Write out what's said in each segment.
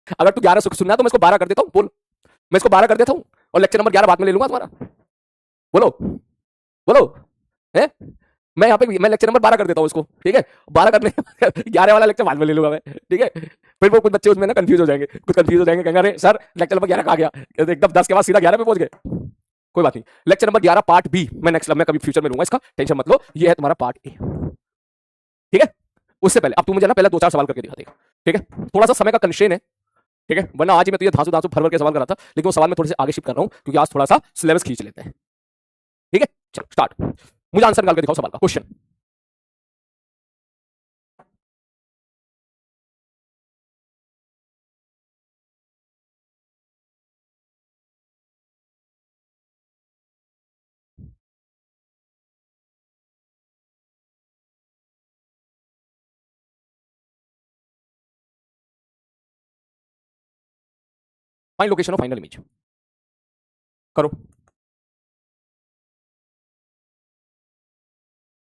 अगर तू 11 सुनना है तो मैं इसको 12 कर देता हूँ, बोल। मैं इसको 12 कर देता हूँ और लेक्चर नंबर 11 बाद में ले लूंगा तुम्हारा। बोलो बोलो। है, मैं यहाँ पे मैं लेक्चर नंबर 12 कर देता हूँ इसको, ठीक है। 12 करने 11 वाला लेक्चर बाद में ले लूंगा मैं, ठीक है। फिर वो कुछ बच्चे उसमें ना कंफ्यूज हो जाएंगे, कुछ कंफ्यूज हो जाएंगे, कहेंगे अरे सर लेक्चर नंबर 11 कहाँ गया, एकदम 10 के बाद सीधा 11 पे पहुंच गए। कोई बात नहीं, लेक्चर नंबर 11 पार्ट बी मैं नेक्स्ट में कभी फ्यूचर में लूंगा, इसका टेंशन मत लो। ये है तुम्हारा पार्ट ए, ठीक है। उससे पहले अब तू मुझे ना पहले 2-4 सवाल करके दिखा देगा, ठीक है। थोड़ा सा समय का कंस्ट्रेन है, ठीक है, वरना आज ही मैं तुझे धांसू धांसू भर भर के सवाल कर रहा था, लेकिन वो सवाल मैं थोड़े से आगे शिफ्ट कर रहा हूँ क्योंकि आज थोड़ा सा सिलेबस खींच लेते हैं, ठीक है। चलो स्टार्ट, मुझे आंसर निकाल के दिखाओ सवाल का, question. Find location of final image, करो।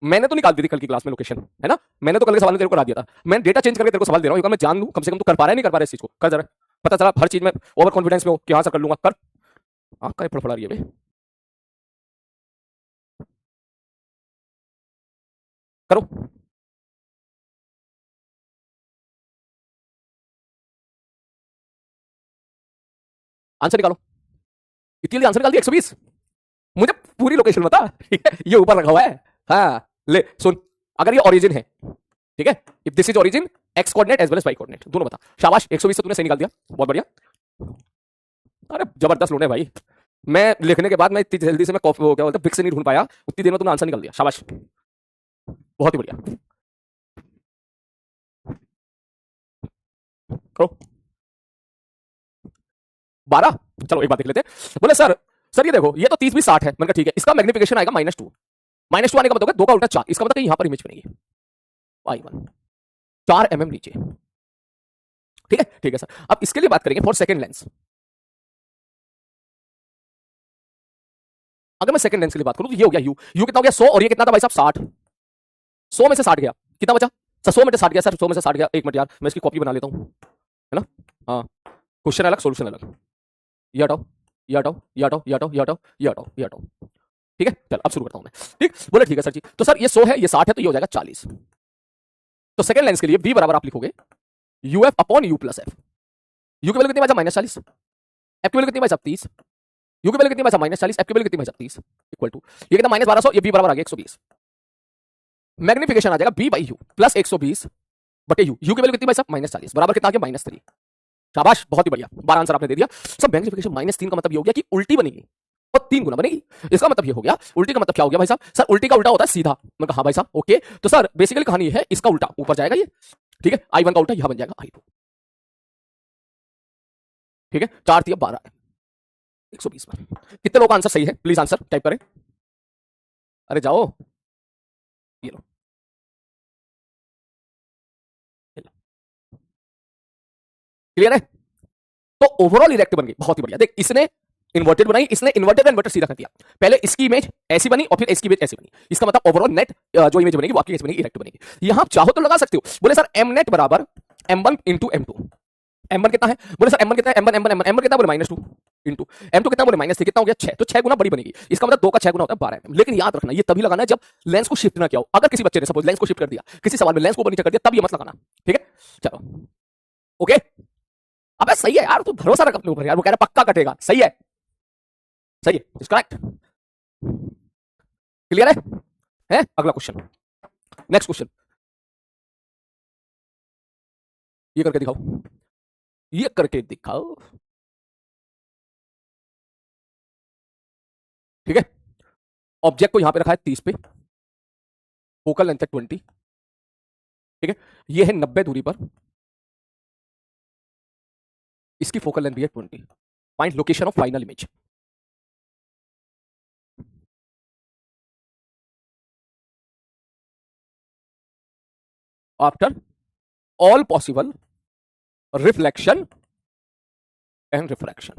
मैंने तो निकाल दी थी कल की क्लास में लोकेशन, है ना। मैंने तो कल के सवाल में तेरे को करा दिया था, मैं डेटा चेंज करके तेरे को सवाल दे रहा हूँ, मैं जान लूं कम से कम तू कर पा रहा है नहीं कर पा रहा है इस चीज को, कर जरा। पता चला हर चीज में ओवर कॉन्फिडेंस में हो कि हाँ सर कर लूंगा, कर। हाँ क्या फड़फड़ा रही है बे, करो। आंसर निकालो, इतनी जल्दी आंसर निकाल दिया 120। मुझे पूरी लोकेशन बता, ठीक है, ये ऊपर रखा हुआ है। हाँ ले सुन, अगर ये ओरिजिन है, ठीक है, if this is origin X coordinate as well as Y coordinate दोनों बता। शाबाश, 120 तो तूने सही निकाल दिया, बहुत बढ़िया। अरे जबरदस्त लोने भाई, मैं लिखने के बाद मैं इतनी जल्दी से मैं कॉफी क्या बोलते फिक्स नहीं ढूंढ पाया, उतनी देर में तूने आंसर निकाल दिया, शाबाश, बहुत ही बढ़िया। करो। 12, चलो एक बात देख लेते हैं। बोले सर, सर ये देखो ये तो 30 20 60 है, मैंने कहा ठीक है, इसका मैग्निफिकेशन आएगा -2, -2 आने का मतलब 2 का उल्टा 4, इसका मतलब यहां पर इमेज बनेगी I1 4 mm नीचे, ठीक है सर। अब इसके लिए बात करेंगे फॉर सेकंड लेंस। अगर मैं सेकंड लेंस के लिए बात करूं तो ये हो गया यू कितना हो गया 100, और ये कितना था भाई साहब 60, 100 में से 60 गया, कितना बचा सर, 100 में से 60 गया सर, 100 में से 60 गया। एक मिनट यार मैं इसकी कॉपी बना लेता हूं, है ना। हाँ, क्वेश्चन अलग सोल्यूशन अलग, ये हटाओ, ये हटाओ, ये हटाओ, ये हटाओ, ये हटाओ, ये हटाओ, ये हटाओ, ठीक है। चल अब शुरू करता हूं मैं, ठीक बोले, ठीक है सर जी। तो सर ये 100 है, ये 60 है, तो ये हो जाएगा 40। तो सेकंड लेंस के लिए v बराबर आप लिखोगे UF upon you plus F. You की वैल्यू कितनी भाई साहब -40, एफ की वैल्यू कितनी भाई साहब 30, यू की वैल्यू कितनी भाई साहब -40, एफ की वैल्यू कितनी भाई साहब 30, इक्वल टू ये कितना -1200, ये v बराबर आ गया 120। मैग्निफिकेशन आ जाएगा b बाई यू प्लस 120 बटे यू, यू की वैल्यू कितनी भाई साहब -40 बराबर कितना आ गया -3। शाबाश, बहुत ही बढ़िया, 12 आंसर आपने दे दिया। सब मैग्निफिकेशन -3 का मतलब ये हो गया कि उल्टी बनेगी और 3 गुना बनेगी। इसका मतलब ये हो गया, उल्टी का मतलब क्या हो गया भाई साहब, सर उल्टी का उल्टा होता है सीधा। मैं कहा हाँ भाई साहब ओके, तो सर बेसिकली कहानी है इसका उल्टा ऊपर जाएगा ये, ठीक है। I1 का उल्टा यहां बन जाएगा I2, ठीक है। 4 3 12 है 120 पर। कितने लोगों का आंसर सही है, प्लीज आंसर टाइप करें। अरे जाओ, ये लो, क्लियर है। तो ओवरऑल इरेक्ट बन गई, बहुत ही बढ़िया। देख इसने इन्वर्टेड बनाई, इसने इन्वर्टेड इन्वर्टेड सीधा कर दिया। पहले इसकी इमेज ऐसी बनी और फिर इसकी इमेज ऐसी बनी, इसका मतलब ओवरऑल नेट जो इमेज बनेगी वो आपकी कैसे बनेगी, इरेक्ट बनेगी। यहां आप चाहो तो लगा सकते हो, बोले सर एम नेट बराबर m1 इंटू m2। m1 कितना है, बोले सर m1 कितना है, m1 m1 m1 m1 कितना, बोले -2 इंटू m2 कितना, बोले -3, कितना हो गया 6, तो 6 गुना बड़ी बनेगी। इसका मतलब 2 का 6 गुना होता है 12 mm। लेकिन याद रखना ये तभी लगाना है जब लेंस को शिफ्ट ना किया हो। अगर किसी बच्चे ने सपोज लेंस को शिफ्ट कर दिया, किसी सवाल में लेंस को ऊपर नीचे कर दिया, तब ये मत लगाना, ठीक है। चलो ओके, अबे सही है यार, तू भरोसा रख अपने ऊपर यार, वो कह रहा पक्का कटेगा, सही है, सही है, इज करेक्ट, क्लियर है। अगला क्वेश्चन, नेक्स्ट क्वेश्चन, ये करके दिखाओ, ये करके दिखाओ, ठीक है। ऑब्जेक्ट को यहां पे रखा है 30 पे, फोकल लेंथ है 20, ठीक है। ये है 90 दूरी पर, इसकी फोकल लेंथ भी है 20। Find location of final image. After all possible reflection and refraction,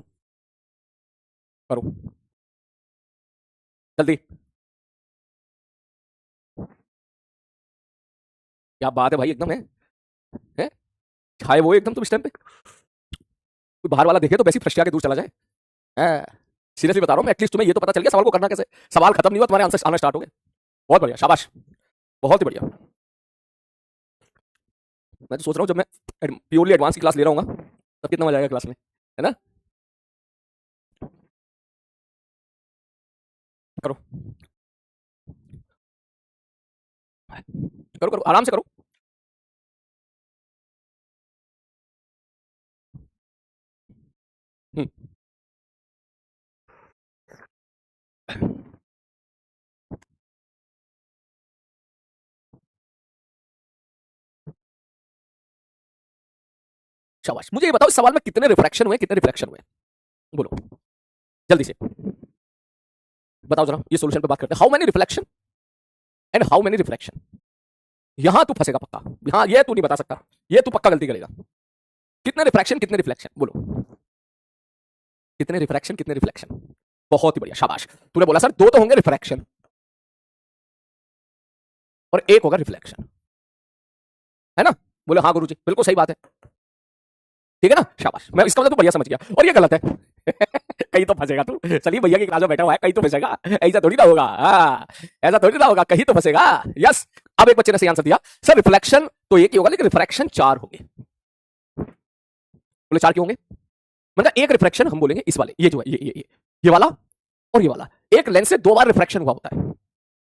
करो जल्दी। क्या बात है भाई, एकदम है छाए वो एकदम तुम इस टाइम पे। कोई बाहर वाला देखे तो वैसे फ्रस्ट्रेट के दूर चला जाए। सीरियसली बता रहा हूँ मैं, एटलीस्ट तुम्हें ये तो पता चल गया सवाल को करना कैसे। सवाल खत्म नहीं हुआ, तुम्हारे आंसर आना स्टार्ट हो गए। बहुत बढ़िया, शाबाश, बहुत ही बढ़िया। मैं तो सोच रहा हूँ जब मैं प्योरली एडवांस की क्लास ले रहा हूँ तब कितना मजा आएगा क्लास में, है ना। करो करो करो, आराम से करो। हम्म, शाबाश। मुझे ये बताओ इस सवाल में कितने रिफ्रैक्शन हुए, कितने रिफ्लेक्शन हुए, बोलो जल्दी से बताओ जरा। ये सोल्यूशन पे बात करते हैं। How many reflection and how many refraction. यहां तू फंसेगा पक्का, यहां ये तू नहीं बता सकता, ये तू पक्का गलती करेगा। कितने रिफ्रैक्शन कितने रिफ्लेक्शन, बोलो कितने रिफ्रैक्शन कितने रिफ्लेक्शन। बहुत ही बढ़िया, शाबाश। तूने बोला सर दो तो होंगे रिफ्रैक्शन और एक होगा रिफ्लेक्शन, है ना। बोले हाँ गुरुजी, बिल्कुल सही बात है, ठीक है ना, शाबाश। मैं इसका मतलब तो बढ़िया समझ गया, और ये गलत है। कहीं तो फंसेगा तू, चलिए भैया की क्लास में बैठा हुआ है, कहीं तो फंसेगा, ऐसा थोड़ी ना होगा। ऐसा थोड़ी ना होगा, कहीं तो फंसेगा। यस, अब एक बच्चे ने सही आंसर दिया, सर रिफ्लेक्शन तो एक ही होगा लेकिन रिफ्रैक्शन 4 होंगे। बोले 4 क्यों होंगे, मतलब एक रिफ्रैक्शन हम बोलेंगे इस वाले, ये जो है ये वाला और ये वाला, एक लेंस से 2 बार रिफ्रैक्शन हुआ होता है।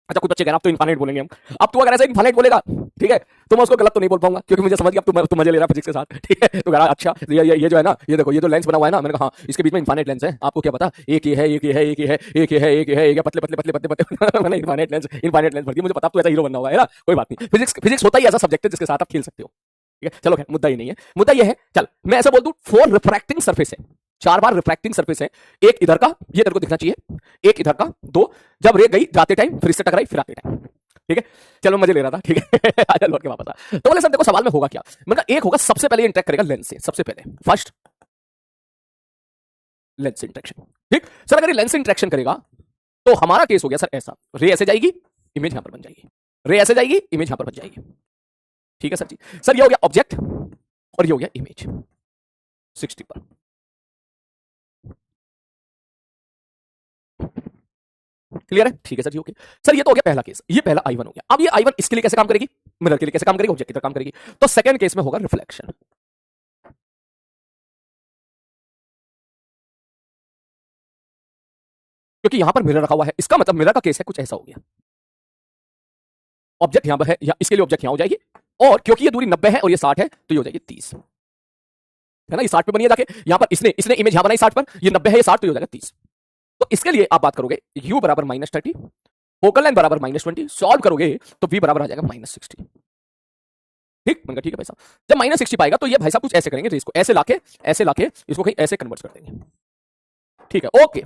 अच्छा कुछ बच्चे कह रहे हैं आप तो इनफाइनाइट बोलेंगे हम। अब तू अगर ऐसा इनफाइनाइट बोलेगा, ठीक है, तो मैं उसको गलत तो नहीं बोल पाऊंगा, क्योंकि मुझे समझ गया तू मजे ले रहा है फिजिक्स के साथ, ठीक है। तो कह रहा अच्छा ये जो है ना, ये देखो ये जो लेंस बना हुआ है ना, मैंने कहा हाँ इसके बीच में इनफाइनाइट लेंस है, आपको क्या पता, एक ये है एक ये है एक ये है एक ये है एक ये है एक पतले पतले पतले पतले पतले। मैंने इनफाइनाइट लेंस भर दिया, मुझे पता तू ऐसा हीरो बनना होगा, है ना। कोई बात नहीं, फिजिक्स होता ही ऐसा सब्जेक्ट है जिसके साथ आप खेल सकते हो, ठीक है। चलो खैर मुद्दा ये नहीं है, मुद्दा ये है, चल मैं ऐसा बोल दूं 4 रिफ्रैक्टिंग सरफेस है, 4 बार रिफ्रैक्टिंग सरफेस है। एक इधर का, ये तेरे को दिखना चाहिए, एक इधर का, 2 जब रे गई जाते टाइम, फिर इससे टकराई, फिर आते टाइम, ठीक है। चलो मजे ले रहा था, ठीक है। आजा लौट के वापस आ। तो बोले सर देखो सवाल में होगा क्या, मतलब एक होगा सबसे पहले इंटरेक्ट करेगा लेंस से, सबसे पहले फर्स्ट लेंस इंटरेक्शन, ठीक। सर अगर ये लेंस इंटरेक्शन करेगा तो हमारा केस हो गया सर ऐसा, रे ऐसे जाएगी, इमेज यहां पर बन जाएगी, रे ऐसे जाएगी, इमेज यहां पर बन जाएगी, ठीक है सर जी। सर ये हो गया ऑब्जेक्ट और ये हो गया इमेज 60 पर। क्लियर है, ठीक है सर जी, ओके। सर ये तो हो गया पहला केस, ये पहला I1 हो गया। अब ये I1 इसके लिए कैसे काम करेगी, मिरर के लिए कैसे काम करेगी, ऑब्जेक्ट की तरह काम करेगी। तो सेकंड केस में होगा रिफ्लेक्शन, क्योंकि यहां पर मिरर रखा हुआ है, इसका मतलब मिरर का केस है कुछ ऐसा हो गया, ऑब्जेक्ट यहां पर है, इसके लिए ऑब्जेक्ट यहां हो जाएगी, और क्योंकि ये दूरी 90 है और ये 60 है तो ये हो जाएगी 30, है ना। ये 60 पे बनी है जाके, यहां पर इसने इसने इमेज यहां बनाई 60 पर, ये 90 है ये 60, तो ये हो जाएगा 30। तो इसके लिए आप बात करोगे u बराबर -30, फोकल लेंथ बराबर -20, सॉल्व करोगे तो v बराबर आ जाएगा -60, ठीक। मैंने कहा ठीक है भाई साहब। जब -60 पाएगा तो ये भाई साहब कुछ ऐसे करेंगे, इसको ऐसे लाके इसको कहीं ऐसे कन्वर्ट कर देंगे, ठीक है, ओके।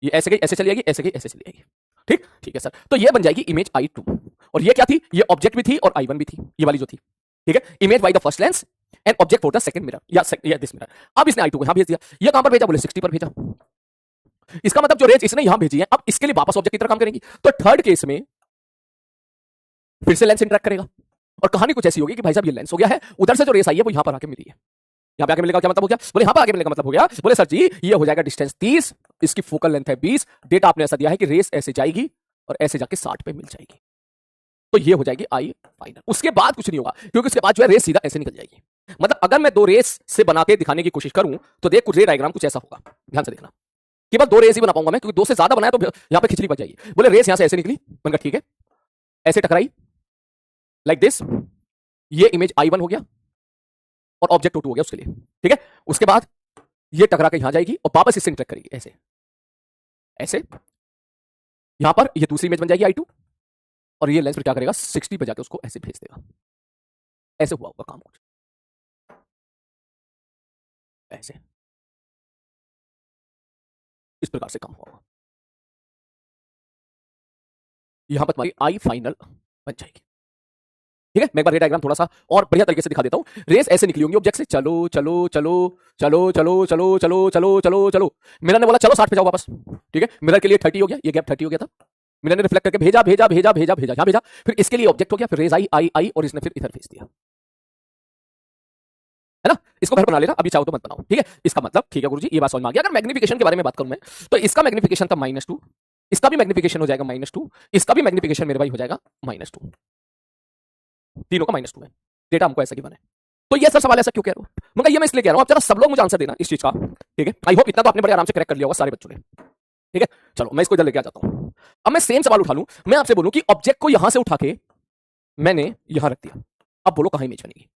ये ऐसे गई ऐसे चली जाएगी, ऐसे गई ऐसे चली जाएगी, ठीक, ठीक है सर। तो ये बन जाएगी इमेज I2, और ये क्या थी, ये ऑब्जेक्ट भी थी और I1 भी थी, ये वाली जो थी, ठीक है। Image by the first lens and object for the second mirror, या दिस मिरर। अब इसने I2 को यहां भेज दिया, ये कहां पर भेजा, बोले 60 पर भेजा। इसका मतलब जो रेज इसने यहां भेजी है, अब इसके लिए वापस ऑब्जेक्ट की तरह काम करेंगी। तो थर्ड केस में फिर से लेंस इंटरेक्ट करेगा, और कहानी कुछ ऐसी होगी कि भाई साहब ये लेंस हो गया है, उधर से जो रेस आई है वो यहां पर आके मिली है। यहां पे आके मिलने का क्या मतलब हो गया, बोले यहां पर आके मिलने का मतलब हो गया, बोले सर जी ये हो जाएगा डिस्टेंस 30, इसकी फोकल लेंथ है 20, डेटा आपने ऐसा दिया है कि रेस ऐसे जाएगी और ऐसे जाके 60 पे मिल जाएगी, तो ये हो जाएगी आई फाइनल। उसके बाद कुछ नहीं होगा, क्योंकि उसके बाद जो है रेस सीधा ऐसे निकल जाएगी। मतलब अगर मैं 2 रेस से बना के दिखाने की कोशिश करूं तो देख कुछ रे डायग्राम कुछ ऐसा होगा, ध्यान से देखना। केवल 2 रेस ही बना पाऊंगा मैं, क्योंकि 2 से ज्यादा बनाया तो यहां पे खिचड़ी बच जाएगी। बोले रेस यहां से ऐसे निकली, मैंने कहा ठीक है, ऐसे टकराई लाइक दिस, ये इमेज I1 हो गया और ऑब्जेक्ट O2 हो गया उसके लिए, ठीक है। उसके बाद ये टकरा के यहां जाएगी और वापस इससे इंटरेक्ट करेगी ऐसे ऐसे, यहां पर ये दूसरी इमेज बन जाएगी I2, और ये लेंस फिर क्या करेगा 60 पे जाके उसको ऐसे भेज देगा, ऐसे हुआ होगा काम कुछ ऐसे, इस प्रकार से काम हुआ होगा। यहां पर तुम्हारी आई फाइनल बन जाएगी, ठीक है। मैं एक बार रे डायग्राम थोड़ा सा और बढ़िया तरीके से दिखा देता हूं। रेस ऐसे निकली होंगी ऑब्जेक्ट से, चलो चलो चलो चलो चलो चलो चलो चलो चलो चलो, मिरर ने बोला चलो 60 पे जाओ वापस, ठीक है। मिरर के लिए 30 हो गया, ये गैप 30 हो गया था, मिरर ने रिफ्लेक्ट करके भेजा भेजा भेजा भेजा भेजा यहां भेजा, फिर इसके लिए ऑब्जेक्ट हो गया, फिर रेज आई आई आई और इसने फिर इधर भेज दिया, है ना? इसको घर बना लेना, अभी चाहो तो मत बनाओ, ठीक है? इसका मतलब ठीक है गुरुजी, ये बात समझ में आ गया। अगर मैग्निफिकेशन के बारे में बात करूं मैं, तो इसका मैग्निफिकेशन था -2, इसका भी मैग्निफिकेशन हो जाएगा -2, इसका भी मैग्निफिकेशन मेरे भाई हो जाएगा -2, तीनों का -2 है। डेटा हमको ऐसा गिवन है। तो ये सर सवाल ऐसा क्यों कह रहे हो? मगर ये मैं इसलिए कह रहा हूं, आप जरा सब लोग मुझे आंसर देना इस चीज का, ठीक है? आई होप इतना तो आपने बड़े आराम से करेक्ट कर लिया होगा सारे बच्चों ने, ठीक है? चलो मैं इसको इधर लेके आ जाता हूं। अब मैं सेम सवाल उठा लूं, मैं आपसे बोलूं कि ऑब्जेक्ट को यहां से उठा के मैंने यहां रख दिया, अब बोलो कहां इमेज बनेगी?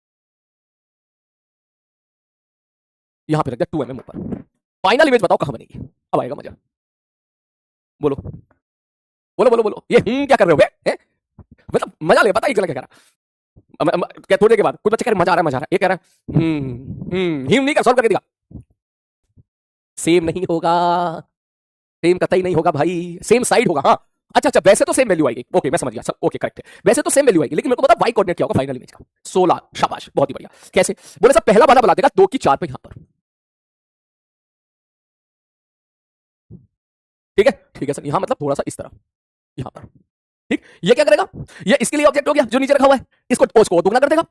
यहां पे रख दिया 2 mm ऊपर, फाइनल इमेज बताओ कहां बनेगी? अब आएगा मजा, बोलो बोलो बोलो बोलो। ये क्या कर रहे हो बे? मतलब मजा ले, पता है क्या कह रहा? क्या थोड़ी देर के बाद कुछ बच्चे कह रहे मजा आ रहा है, मजा आ रहा है, ये कह रहा है हिम नहीं कर, सॉल्व करके दिखा। सेम नहीं होगा, सेम कतई नहीं होगा भाई, सेम साइड होगा। हाँ अच्छा अच्छा, वैसे तो सेम वैल्यू आएगी, ओके मैं समझ गया, ओके करेक्ट है, वैसे तो सेम वैल्यू आएगी, लेकिन मेरे को पता वाई कोऑर्डिनेट क्या होगा फाइनल इमेज का? 16, शाबाश बहुत ही बढ़िया। कैसे? बोले सब पहला वाला बना देगा 2 की 4 पे यहां पर, ठीक है सर, यहां मतलब थोड़ा सा इस तरह, यहां पर, ठीक। ये क्या करेगा? ये इसके लिए ऑब्जेक्ट हो गया जो नीचे रखा हुआ है, इसको दुगना कर देगा,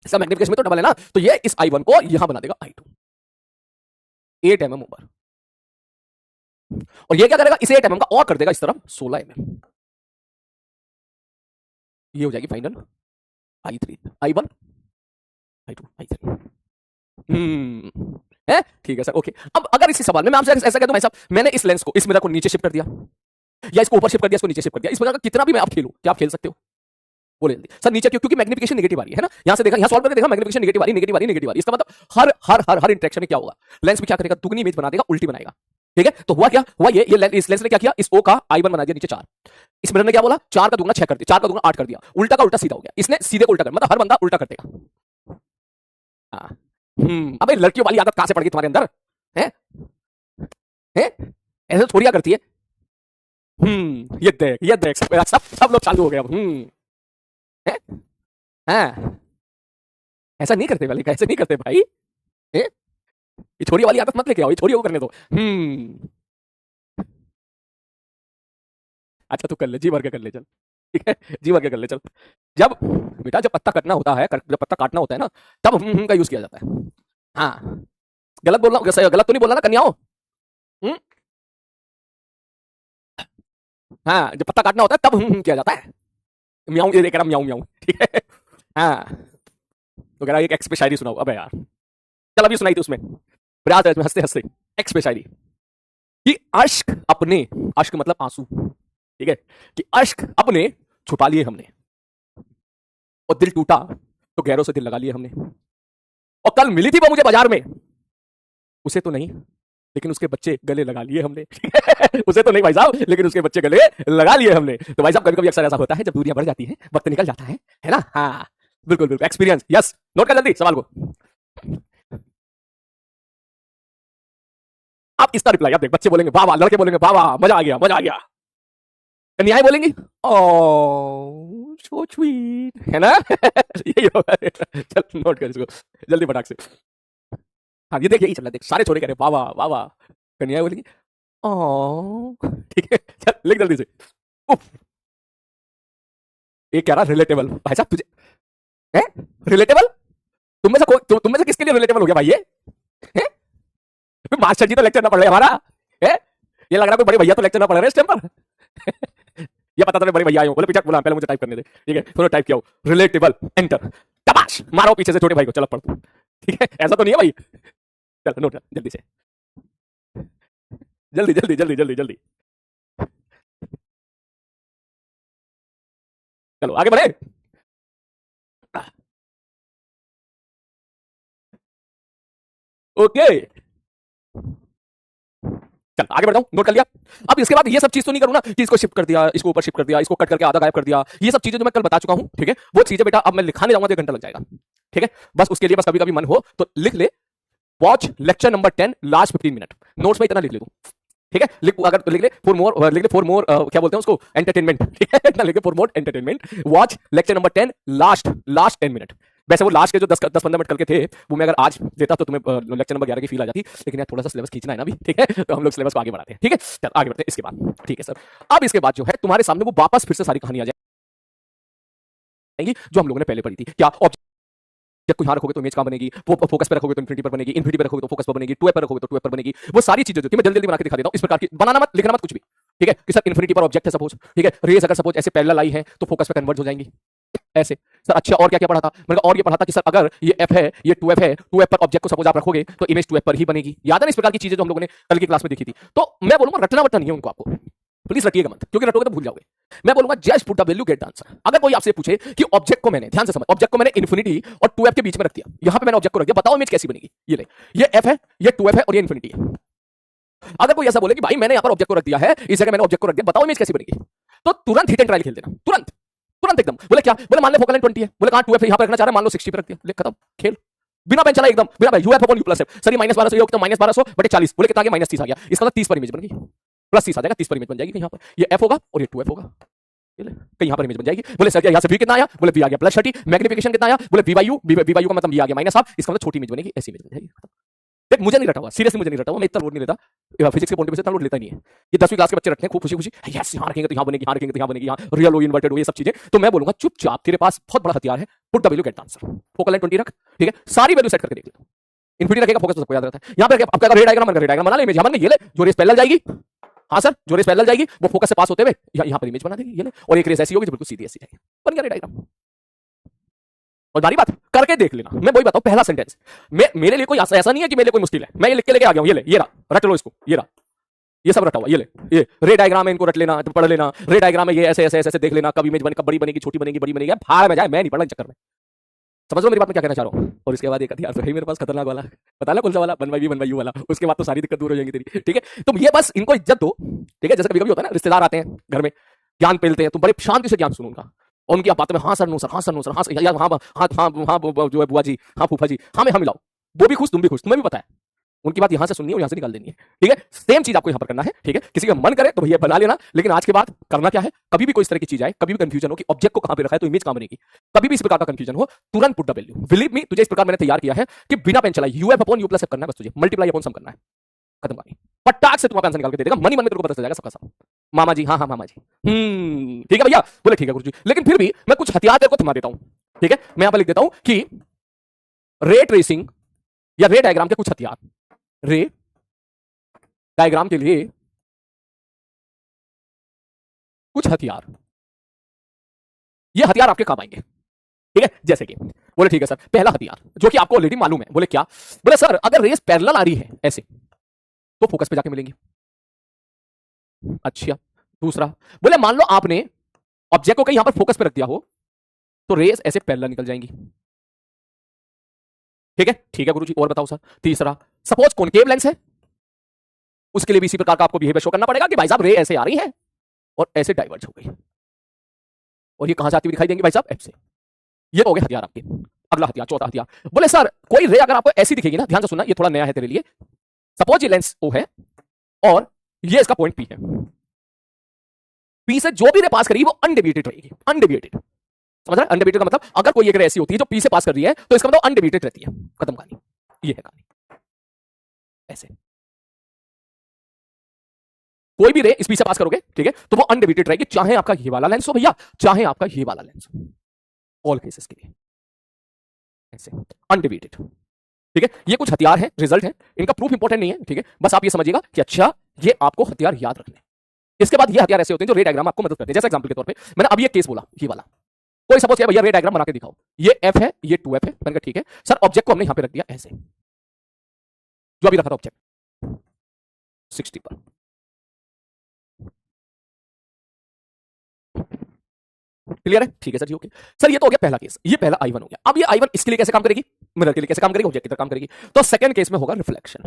इसका मैग्निफिकेशन में तो डबल है ना, तो ये इस I1 को यहां बना देगा I2, 8 mm ऊपर, और ये क्या करेगा? इसे 8 mm का और कर देगा इस तरफ 16 mm, ये हो जाएगी final I3, I1 I2 I3। है ठीक है सर, ओके। अब अगर इसी सवाल में मैं आपसे ऐसा कह दूं भाई साहब, मैंने इस लेंस को, इस मिरर को नीचे शिफ्ट कर दिया, या इसको ऊपर शिफ्ट कर दिया, इसको नीचे शिफ्ट कर दिया, इस प्रकार का कितना भी मैं आप खेलूं, क्या आप खेल सकते हो? बोले जल्दी सर नीचे क्यों? क्योंकि मैग्निफिकेशन नेगेटिव आ रही है ना, यहां से देखा, यहां सॉल्व करके देखा, मैग्निफिकेशन नेगेटिव आ रही, नेगेटिव आ रही, नेगेटिव आ रही, इसका मतलब हर हर हर हर इंटरेक्शन में क्या होगा? लेंस में क्या करेगा? दुगनी इमेज बना देगा, उल्टी बनाएगा, ठीक है? तो हुआ क्या? हुआ ये इस लेंस ने क्या किया? इस O का I1 बना दिया नीचे 4, इस मिरर ने क्या बोला? 4 का दुगना 6 कर दिया, 4 का दुगना 8 कर दिया, उल्टा का उल्टा सीधा हो गया, इसने सीधे को उल्टा कर, मतलब हर बंदा उल्टा कर देगा। हाँ अबे लड़कियों वाली आदत कहां से पड़ गई तुम्हारे अंदर? है ऐसे थोड़िया करती है। ये देख सब लोग चालू हो गए अब। है? हाँ ऐसा नहीं करते वाले, ऐसे नहीं करते भाई, है? ये छोरी वाली आदत मत लेके आओ, ये छोरी को करने दो। अच्छा तू कर ले, जी भर के कर ले चल, ठीक है? जी भर के कर ले चल। जब बेटा जब पत्ता कटना होता है, जब पत्ता काटना होता है ना, तब का यूज किया जाता है। हाँ गलत बोल रहा हूँ? गलत तो नहीं बोला ना कन्याओं? हाँ जब पत्ता काटना होता है तब किया जाता है। म्याऊं, ये देख रहा म्याऊं म्याऊं, ठीक है? हाँ तो कह रहा एक एक्स पे शायरी सुनाओ। अबे यार चल अभी सुनाई थी उसमें, प्रयास है हंसते हंसते एक्स पे शायरी कि अश्क अपने, अश्क मतलब आंसू, ठीक है? कि अश्क अपने छुपा लिए हमने, और दिल टूटा तो गैरों से दिल लगा लिए हमने, और कल मिली थी वो मुझे बाजार में, उसे तो नहीं लेकिन उसके बच्चे गले लगा लिए हमने। उसे तो नहीं भाई साहब, लेकिन उसके बच्चे गले लगा लिए हमने। तो भाई साहब कभी कभी अक्सर ऐसा होता है जब दूरियां बढ़ जाती हैं, वक्त निकल जाता है ना? हाँ बिल्कुल बिल्कुल, एक्सपीरियंस, यस। नोट कर जल्दी सवाल को। आप इसका रिप्लाई आप देख, बच्चे बोलेंगे वाह वाह, लड़के बोलेंगे वाह वाह, मजा आ गया मजा आ गया, कन्याएं बोलेंगी ओ सो स्वीट, है ना? यही होगा। चल नोट कर इसको जल्दी फटाक से। हाँ ये देख, यही चल रहा है, देख सारे छोरे कह रहे वाह वाह वाह वाह, कन्याएं बोलेंगी ओ, ठीक है? चल लिख जल्दी से। उफ, ये क्या रहा? रिलेटेबल भाई साहब तुझे है? रिलेटेबल तुम में से तुम में से किसके लिए रिलेटेबल हो गया भाई ये? है? मास्टर जी तो लेक्चर ना पढ़ रहे हमारा, है? ये लग रहा है कोई बड़े भैया तो लेक्चर ना पढ़ रहे इस टाइम पर। ये पता था बड़े भैया आए हो, बोले पीछे बोला पहले मुझे टाइप करने दे, ठीक है? थोड़ा टाइप किया हो रिलेटेबल, एंटर, तबाश मारो पीछे से छोटे भाई को, चलो पढ़ तू, ठीक है? ऐसा तो नहीं है भाई? चल नोट जल्दी से, जल्दी जल्दी जल्दी जल्दी जल्दी, चलो आगे बढ़े। ओके चल आगे बढ़ता हूं, नोट कर लिया। अब इसके बाद ये सब चीज तो नहीं करूं ना कि इसको शिफ्ट कर दिया, इसको ऊपर शिफ्ट कर दिया, इसको कट करके आधा गायब कर दिया, ये सब चीजें जो मैं कल बता चुका हूं, ठीक है? वो चीजें बेटा अब मैं लिखाने जाऊंगा तो 1 घंटा लग जाएगा, ठीक है? बस उसके लिए बस कभी कभी मन हो तो लिख ले, watch lecture number 10 last 15 minute, notes में इतना लिख ले तू, ठीक है? लिख, अगर तो लिख ले फॉर मोर, लिख ले फॉर मोर, क्या बोलते हैं उसको, एंटरटेनमेंट, ठीक है? इतना लिख ले for more entertainment, watch lecture number 10 last 10 minute. वैसे वो लास्ट के जो 10-15 मिनट करके थे, वो मैं अगर आज देता तो तुम्हें लेक्चर नंबर 11 की फील आ जाती, लेकिन यार थोड़ा सा सिलेबस खींचना है ना अभी, ठीक है? तो हम लोग सिलेबस को आगे बढ़ाते हैं, ठीक है? चल आगे बढ़ते हैं इसके बाद, ठीक है सर? अब इसके बाद जो है तुम्हारे सामने वो वापस फिर से सारी कहानी आ जाएगी जो हम लोगों ने पहले पढ़ी थी। क्या? ऑब्जेक्ट को यहां रखोगे तो इमेज कहां बनेगी, फोकस पे रखोगे तो इन्फिनिटी पर बनेगी, इन्फिनिटी पे रखोगे तो फोकस पर बनेगी, 2f पर रखोगे तो 2f पर बनेगी। वो सारी चीजें जो थी मैं जल्दी जल्दी बना के दिखा देता हूं, इस प्रकार की बनाना मत, लिखना मत कुछ भी, ठीक है। कि सर इन्फिनिटी पर ऑब्जेक्ट है सपोज, ठीक है, रेज अगर सपोज ऐसे पैरेलल आई है तो फोकस पे कन्वर्ट हो जाएंगी ऐसे। सर अच्छा और क्या क्या पढ़ा था, मैंने कहा और ये पढ़ा था कि सर अगर ये f है ये 2f है, 2f पर ऑब्जेक्ट को सपोज आप रखोगे तो इमेज 2f पर ही बनेगी। याद है ना इस प्रकार की चीजें जो हम लोगों ने कल की क्लास में देखी थी। तो मैं बोलूंगा रटना वटना नहीं है उनको, आपको प्लीज रटिएगा मत, क्योंकि रटोगे तो भूल जाओगे। मैं बोलूंगा just put the value get the answer. अगर कोई आपसे पूछे कि ऑब्जेक्ट को मैंने, ध्यान से समझ, ऑब्जेक्ट को मैंने इन्फिनिटी और 2f के बीच में रख दिया, यहां पे मैंने ऑब्जेक्ट को रख दिया, बताओ इमेज कैसी बनेगी। ये ले, ये f है, ये 2f है और ये इन्फिनिटी है। अगर कोई ऐसा बोले कि भाई मैंने यहां पर ऑब्जेक्ट को रख दिया है, इस जगह मैंने ऑब्जेक्ट को रख दिया, बताओ इमेज कैसी बनेगी, तो तुरंत हिट एंड ट्रायल खेल देना, तुरंत तुरंत एकदम। बोले क्या, बोले मान ले फोकल लेंथ 20 है, बोले कहां 2f यहां पर रखना चाह रहा है, मान लो 60 पे रख दिया, ले खत्म खेल, बिना पेन चला एकदम, बिना भाई uf upon u plus f। Sir ये -1200 ये कितना -1200 बटे 40, बोले कितना आ गया -30 आ गया, इसका मतलब 30 पर इमेज बन गई, प्लस 30 आ जाएगा, 30 पर इमेज बन जाएगी। यहां पर ये f होगा और ये 2f होगा, ये ले कहीं यहां पर इमेज बन जाएगी। बोले सर यहां से v कितना आया, बोले v आ गया +30, मैग्निफिकेशन कितना आया, बोले v by u का मतलब ये आ गया -half, इसका मतलब छोटी इमेज बनेगी, ऐसी इमेज बन जाएगी। देख मुझे नहीं रटा हुआ, सीरियसली मुझे नहीं रटा हुआ, मैं इतना लोड नहीं लेता, फिजिक्स के पॉइंट ऑफ व्यू से इतना लोड लेता नहीं है। ये 10वीं क्लास के बच्चे रखते हैं खूब खुशी खुशी, यस यहां रखेंगे तो यहां बनेगी, यहां रखेंगे तो यहां बनेगी, यहां रियल हो इन्वर्टेड हो, ये सब चीजें। तो मैं बोलूंगा चुपचाप, तेरे पास बहुत बड़ा हथियार है, put the value get the answer. Focal length 20 रख, ठीक है, सारी वैल्यू सेट करके देख ले। इन्फिनिटी रखेगा, फोकस तो सबको याद रहता है। यहां पे आपका रे डायग्राम बन, रे डायग्राम बना ले, इमेज बन गई, ये ले जो रेस पैरेलल जाएगी, हां सर जो रेस पैरेलल जाएगी वो फोकस से पास होते हुए यहां पर इमेज बना देगी, ये ले, और एक रेस ऐसी होगी जो बिल्कुल सीधी ऐसी जाएगी, बन गया रे डायग्राम। और बारी बात करके देख लेना। मैं वही बताऊं, पहला सेंटेंस मेरे लिए कोई ऐसा नहीं है कि मेरे लिए कोई मुश्किल है, मैं ये लिख के लेके आ गया हूं, ये ले, ये रहा, रट लो इसको, ये रहा, ये सब रटा हुआ, ये ले, ये रे डायग्राम है, इनको रट लेना, पढ़ लेना। रे डायग्राम है ये ऐसे ऐसे ऐसे देख लेना, कब इमेज बने, कब बड़ी बनेगी, छोटी बनेगी, बड़ी बनेगी, भाड़ में जाए, मैं नहीं पढ़ना चक्कर में, समझ लो मेरी बात में क्या कहना चाह रहा हूं। और इसके बाद एक हथियार तो है मेरे पास खतरनाक वाला, पता ना कौन सा वाला, 1/v 1/u वाला, उसके बाद तो सारी दिक्कत दूर हो जाएगी तेरी, ठीक है। तुम ये बस इनको इज्जत दो, ठीक है। जैसे कभी कभी होता है ना, रिश्तेदार आते हैं घर में, ज्ञान पेलते हैं, तुम बड़े शांति से ज्ञान सुनो उनका, और उनकी बातों में हाँ सर नो सर, हाँ सर नो सर, हाँ सर, हाँ हाँ हाँ हाँ जो है बुआ जी, हाँ फूफा जी, हाँ में हाँ मिलाओ, वो भी खुश तुम भी खुश, तुम्हें भी पता है उनकी बात यहां से सुननी है और यहां से निकाल देनी है, ठीक है। सेम चीज आपको यहां पर करना है, ठीक है। किसी का मन करे तो भैया बना लेना, लेकिन आज के बाद करना क्या है, कभी भी कोई इस तरह की चीज आए, कभी भी कंफ्यूजन हो कि ऑब्जेक्ट को कहां पे रखा है तो इमेज कहां बनेगी, कभी भी इस प्रकार का कंफ्यूजन हो, तुरंत put the value. Believe me, तुझे इस प्रकार मैंने तैयार किया है कि बिना पेन चलाए uf upon u plus f करना है, बस तुझे मल्टीप्लाई अपॉन सम करना है, खत्म कहानी। पटाक से तुम्हारा आंसर निकाल के दे देगा, मनी मन में तेरे को पता चल जाएगा सबका सब। मामा जी, हाँ हाँ मामा जी, ठीक है भैया, बोले ठीक है गुरुजी। लेकिन फिर भी मैं कुछ हथियार तेरे को थमा देता हूं, ठीक है। मैं यहां पर लिख देता हूं कि रे ट्रेसिंग या रे डायग्राम के कुछ हथियार, रे डायग्राम के लिए कुछ हथियार, ये हथियार आपके काम आएंगे, ठीक है। जैसे कि बोले ठीक है सर, पहला हथियार जो कि आपको ऑलरेडी मालूम है, बोले क्या, बोले सर अगर रेस पैरेलल आ रही है ऐसे तो फोकस पे जाके मिलेंगी। अच्छा, दूसरा, बोले मान लो आपने ऑब्जेक्ट को कहीं यहां पर फोकस पे रख दिया हो तो रेस ऐसे पैरेलल निकल जाएंगी, ठीक है गुरुजी। और बताओ सर, तीसरा, सपोज कॉनकेव लेंस है, उसके लिए भी इसी प्रकार का आपको बिहेवियर शो करना पड़ेगा कि भाई साहब रे ऐसे आ रही है और ऐसे डाइवर्ज हो गई, और ये कहां से आती हुई दिखाई देंगी भाई साहब, एफ से। ये तो हो गए हथियार आपके। अगला हथियार, चौथा हथियार, बोले सर कोई रे अगर आपको ऐसी दिखेगी ना, ध्यान से सुनना, ये थोड़ा नया है तेरे लिए। सपोज ये लेंस ओ है और ये इसका पॉइंट पी है, पी से जो भी रे पास करेगी वो अनडेविएटेड रहेगी, अनडेविएटेड, समझ रहा है। अनडेविएटेड का मतलब अगर कोई एक रे ऐसी होती है जो पी से पास कर रही है तो इसका मतलब अनडेविएटेड रहती है, खत्म कहानी, ये है कहानी। ऐसे कोई भी रे इस पी से पास करोगे, ठीक है, तो वो अनडेविएटेड रहेगी, चाहे आपका ये वाला लेंस हो भैया, चाहे आपका ये वाला लेंस हो, ऑल केसेस के लिए ऐसे अनडेविएटेड, ठीक है। ये कुछ हथियार हैं, रिजल्ट है, इनका प्रूफ इंपॉर्टेंट नहीं है, ठीक है। बस आप ये समझिएगा कि अच्छा ये आपको हथियार याद रखने। इसके बाद ये हथियार ऐसे होते हैं जो रे डायग्राम आपको मदद करते हैं। जैसे एग्जांपल के तौर पे मैंने अभी एक केस बोला, ये वाला, कोई सपोज किया भैया रे डायग्राम बना के दिखाओ, ये एफ है, ये 2f है, मैंने कहा ठीक है सर, ऑब्जेक्ट को हमने यहां पे रख दिया ऐसे, जो अभी रखा था ऑब्जेक्ट 60 पर, क्लियर है, ठीक है सर जी, ओके सर। ये तो हो गया पहला केस, ये पहला I1 हो गया। अब ये I1 इसके लिए कैसे काम करेगी, मिरर के लिए कैसे काम करेगी, ऑब्जेक्ट की तरह काम करेगी। तो सेकंड केस में होगा रिफ्लेक्शन,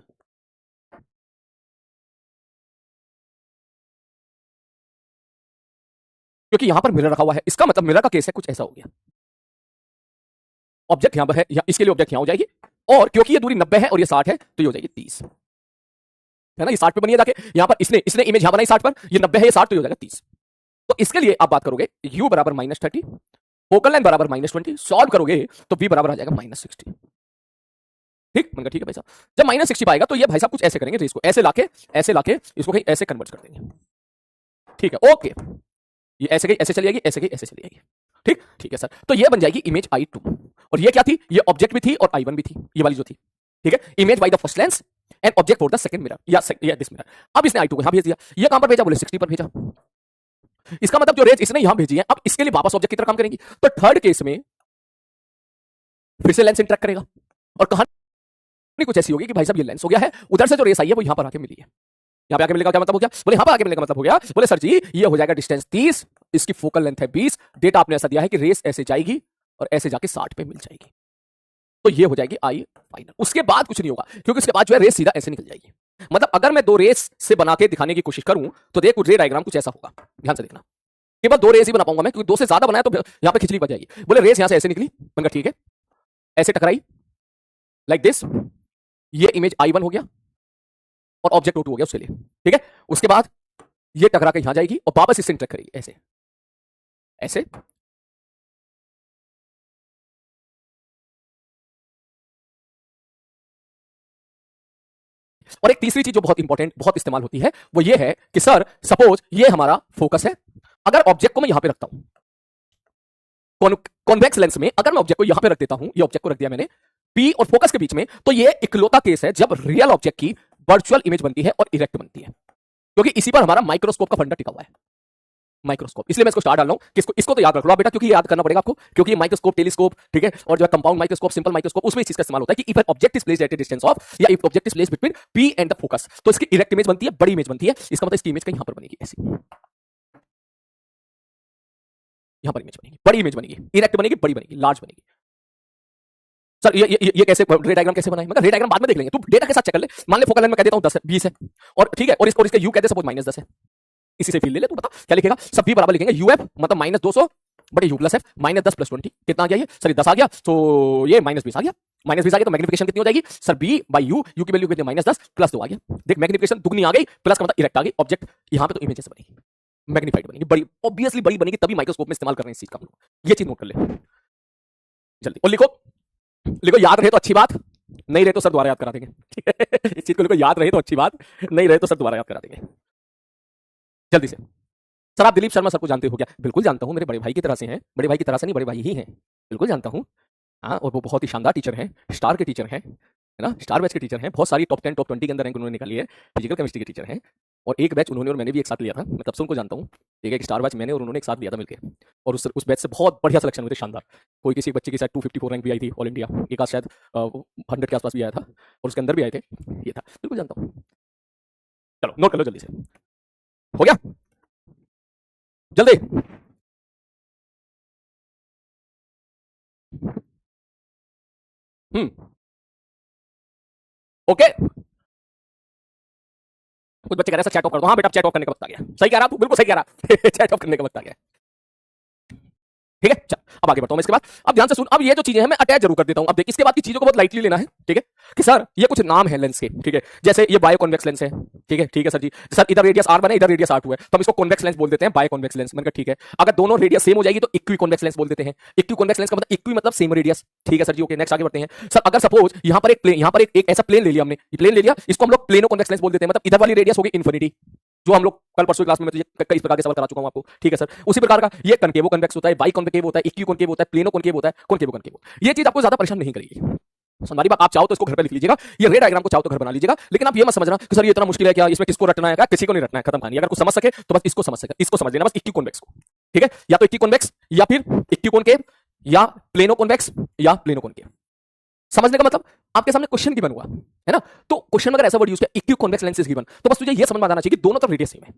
क्योंकि यहां पर मिरर रखा हुआ है, इसका मतलब मिरर का केस है कुछ ऐसा हो गया, ऑब्जेक्ट यहां पर है, इसके लिए ऑब्जेक्ट यहां हो जाएगी, और क्योंकि ये दूरी 90 है और ये 60 है तो ये हो जाएगी 30, है ना। ये 60 पे बनी है, जाके यहां पर इसने इमेज यहां बनाई 60 पर, ये 90 है, ये 60, तो ये हो जाएगा 30। तो इसके लिए आप बात करोगे u बराबर -30, फोकल लेंथ बराबर -20, सॉल्व करोगे तो v बराबर आ जाएगा -60, ठीक। मैंने कहा ठीक है भाई साहब, जब -60 पाएगा तो ये भाई साहब कुछ ऐसे करेंगे, इसको ऐसे लाके इसको कहीं ऐसे कन्वर्ट कर देंगे, ठीक है, ओके। ये ऐसे गई ऐसे चली जाएगी, ऐसे गई ऐसे चली जाएगी, ठीक ठीक है सर, तो ये बन जाएगी इमेज I2 और ये क्या थी, ये ऑब्जेक्ट भी थी और I1 भी थी, ये वाली जो थी, ठीक है, image by the first lens and object for the second mirror या दिस मिरर। अब इसने I2 को यहां भेज दिया, ये कहां पर भेजा, बोले 60 पर भेजा। इसका मतलब जो रेज इसने यहां भेजी है अब इसके लिए वापस ऑब्जेक्ट की तरह काम करेंगी, तो थर्ड केस में फिर से लेंस इंटरेक्ट करेगा और कहानी कुछ ऐसी होगी कि भाई साहब ये लेंस हो गया है, उधर से जो रेस आई है वो यहां पर आके मिली है, यहां पे आके मिलने का क्या मतलब हो गया, बोले यहां पर आके मिलने का मतलब हो गया, बोले सर जी ये हो जाएगा डिस्टेंस 30, इसकी फोकल लेंथ है 20, डेटा आपने ऐसा दिया है कि रेस ऐसे जाएगी और ऐसे जाके 60 पे मिल जाएगी, तो ये हो जाएगी आई फाइनल। उसके बाद कुछ नहीं होगा क्योंकि उसके बाद जो है रेस सीधा ऐसे निकल जाएगी। मतलब अगर मैं दो रेस से बना के दिखाने की कोशिश करूं तो देख रे डायग्राम कुछ ऐसा होगा, ध्यान से देखना, केवल दो रेस ही बना पाऊंगा मैं क्योंकि दो से ज्यादा बनाया तो यहां पे खिचड़ी बच जाएगी। बोले रेस यहां से ऐसे निकली, मैंने कहा ठीक है, ऐसे टकराई लाइक दिस, ये इमेज I1 हो गया और ऑब्जेक्ट O2 हो गया उसके लिए, ठीक है। उसके बाद ये टकरा के यहां जाएगी और वापस इससे इंटरेक्ट करेगी ऐसे ऐसे, और एक तीसरी चीज जो बहुत इंपॉर्टेंट बहुत इस्तेमाल होती है वो ये है कि सर सपोज ये हमारा फोकस है, अगर ऑब्जेक्ट को मैं यहां पे रखता हूं कॉन्वेक्स लेंस में, अगर मैं ऑब्जेक्ट को यहां पे रख देता हूं, ये ऑब्जेक्ट को रख दिया मैंने P और फोकस के बीच में, तो ये इकलौता केस है जब रियल ऑब्जेक्ट की वर्चुअल इमेज बनती है और इरेक्ट बनती है, क्योंकि इसी पर हमारा माइक्रोस्कोप का फंडा टिका हुआ है, माइक्रोस्कोप। इसलिए मैं इसको स्टार डाल रहा हूं कि इसको तो याद रख लो बेटा, क्योंकि याद करना पड़ेगा आपको, क्योंकि ये माइक्रोस्कोप, टेलीस्कोप, ठीक है, और जो कंपाउंड माइक्रोस्कोप, सिंपल माइक्रोस्कोप, उसमें इस चीज का इस्तेमाल होता है कि if an object is placed at a distance of, या if object is placed between P and the focus, तो इसकी इरेक्ट इमेज बनती है, बड़ी इमेज बनती है, इसका मतलब इसकी इमेज कहीं यहां पर बनेगी, ऐसी यहां पर इमेज बनेगी, बड़ी इमेज बनेगी, इरेक्ट बनेगी, बड़ी बनेगी, लार्ज बनेगी। सर ये कैसे रे डायग्राम कैसे बनाए, मतलब रे डायग्राम बाद में देख लेंगे, तू डेटा के साथ चेक कर ले। मान ले फोकल लेंथ में कह देता हूं 10 है, 20 है, और ठीक है, और इसके यू कहते सपोज -10 है, इसी से फील ले ले, तू बता क्या लिखेगा, सब भी बराबर लिखेंगे, यूएफ मतलब -200 बटे यू प्लस एफ, -10 + 20 कितना आ गया, ये सर 10 आ गया, तो ये -20 आ गया, -20 आ गया तो मैग्निफिकेशन कितनी हो जाएगी sir, b by you, you की वैल्यू कितनी, -10 + 2 आ गया, देख मैग्निफिकेशन दुगनी आ गई, प्लस का मतलब इरेक्ट आ गई, ऑब्जेक्ट यहां पे तो इमेजेस बनेगी, मैग्नीफाइड बनेगी, बड़ी ऑब्वियसली बड़ी बनेगी, तभी माइक्रोस्कोप में इस्तेमाल कर रहे हैं इस चीज का, ये चीज नोट कर ले जल्दी, और लिखो लिखो, याद रहे तो अच्छी बात, नहीं रहे तो सर दोबारा याद करा देंगे, ठीक है, इस चीज को लिखो, याद रहे तो अच्छी बात, नहीं रहे तो सर दोबारा याद करा देंगे जल्दी से। सर आप दिलीप शर्मा सर को जानते हो क्या, बिल्कुल जानता हूं, मेरे बड़े भाई की तरह से हैं, बड़े भाई की तरह से नहीं, बड़े भाई ही हैं, बिल्कुल जानता हूं, हाँ, और वो बहुत ही शानदार टीचर हैं, स्टार के टीचर हैं, है ना, स्टार बैच के टीचर हैं, बहुत सारी टॉप 10 टॉप 20 के अंदर रैंक उन्होंने निकाली है, फिजिकल केमिस्ट्री के टीचर हैं, और एक बैच उन्होंने और मैंने भी एक साथ लिया था, मैं तब से उनको जानता हूँ, एक स्टार बैच मैंने और उन्होंने एक साथ लिया था मिलकर, और उस बैच से बहुत बढ़िया सिलेक्शन हुए थे, शानदार, कोई किसी एक बच्चे की शायद 254 रैंक भी आई थी ऑल इंडिया, एक आध शायद 100 के आसपास भी आया था, और उसके अंदर भी आए थे, ये था, बिल्कुल जानता हूँ। चलो नोट कर लो जल्दी से, हो गया जल्दी, ओके। कुछ बच्चे कह रहे हैं सर चैट ऑफ कर दो, हाँ बेटा चैट ऑफ करने का वक्त आ गया, सही कह रहा तू, बिल्कुल सही कह रहा चैट ऑफ करने का वक्त आ गया, ठीक है। चल अब आगे बढ़ता हूं मैं, इसके बाद अब ध्यान से सुन, अब ये जो चीजें हैं मैं अटैच जरूर कर देता हूं, अब देख इसके बाद की चीजों को बहुत लाइटली लेना है, ठीक है, कि सर ये कुछ नाम है लेंस के, ठीक है, जैसे ये बायो कॉन्वेक्स लेंस है, ठीक है सर जी, सर इधर रेडियस R1 है, इधर रेडियस R2 है, तो हम इसको कॉन्वेक्स लेंस बोल देते हैं, बायो कॉन्वेक्स लेंस, मैंने कहा ठीक है, अगर दोनों रेडियस सेम हो जाएगी तो इक्वी कॉन्वेक्स लेंस बोल देते हैं, इक्वी कॉन्वेक्स लेंस का मतलब इक्वी मतलब सेम रेडियस, ठीक है सर जी, ओके नेक्स्ट आगे बढ़ते हैं। सर अगर सपोज यहां पर एक प्लेन, यहां पर एक ऐसा प्लेन ले लिया हमने, ये प्लेन ले लिया, इसको हम लोग प्लेनो कॉन्वेक्स लेंस बोल देते हैं, मतलब इधर वाली रेडियस होगी इन्फिनिटी, जो हम लोग कल परसों क्लास में मैं कई प्रकार के सवाल करा चुका हूं आपको, ठीक है सर, उसी प्रकार का ये कनकेवो कन्वेक्स होता है, बाई कॉन्वेकेव होता है, इक्वी कॉन्केव होता है, प्लेनो कॉन्केव होता है, कॉन्केवो कन्केव, ये चीज आपको ज्यादा परेशान नहीं करेगी, हमारी बात, आप चाहो तो इसको घर पे लिख लीजिएगा, ये रे डायग्राम को चाहो तो घर बना लीजिएगा, लेकिन आप ये मत समझना कि सर ये इतना मुश्किल है क्या, इसमें किसको रटना है, क्या किसी को नहीं रटना है, खत्म कहानी, अगर कुछ समझ सके तो बस इसको समझ सके, इसको समझ लेना बस, इक्वी कॉन्वेक्स को, ठीक है, या तो इक्वी कॉन्वेक्स या फिर इक्वी कॉन्केव या प्लेनो कॉन्वेक्स या प्लेनो कॉन्केव, समझने का मतलब आपके सामने क्वेश्चन गिवन हुआ है ना, तो क्वेश्चन में अगर ऐसा वर्ड यूज किया equi convex lens is given, तो बस तुझे ये समझ में आना चाहिए कि दोनों तरफ रेडियस सेम है,